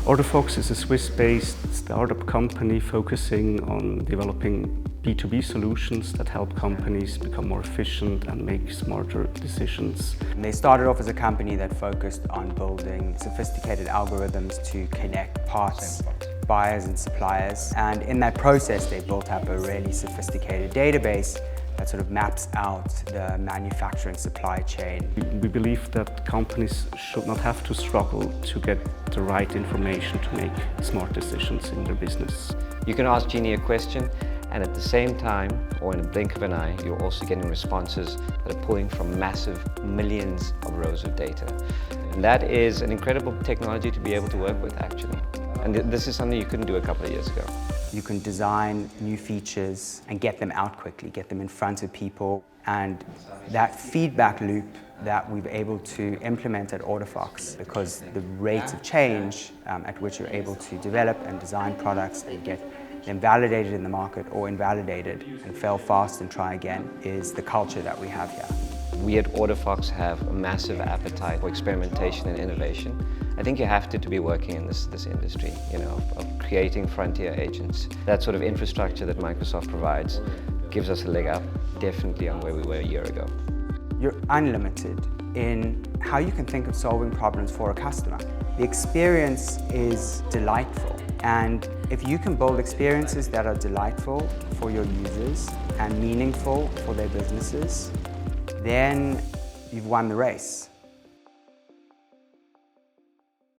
Orderfox is a Swiss-based startup company focusing on developing B2B solutions that help companies become more efficient and make smarter decisions. They started off as a company that focused on building sophisticated algorithms to connect parts, buyers and suppliers. And in that process, they built up a really sophisticated database that sort of maps out the manufacturing supply chain. We believe that companies should not have to struggle to get the right information to make smart decisions in their business. You can ask Genie a question, and at the same time, or in a blink of an eye, you're also getting responses that are pulling from massive millions of rows of data. And that is an incredible technology to be able to work with, actually. And this is something you couldn't do a couple of years ago. You can design new features and get them out quickly, get them in front of people. And that feedback loop that we've able to implement at Orderfox, because the rate of change at which you're able to develop and design products and get them validated in the market or invalidated and fail fast and try again, is the culture that we have here. We at Orderfox have a massive appetite for experimentation and innovation. I think you have to be working in this industry, of creating frontier agents. That sort of infrastructure that Microsoft provides gives us a leg up, definitely on where we were a year ago. You're unlimited in how you can think of solving problems for a customer. The experience is delightful, and if you can build experiences that are delightful for your users and meaningful for their businesses, then you've won the race.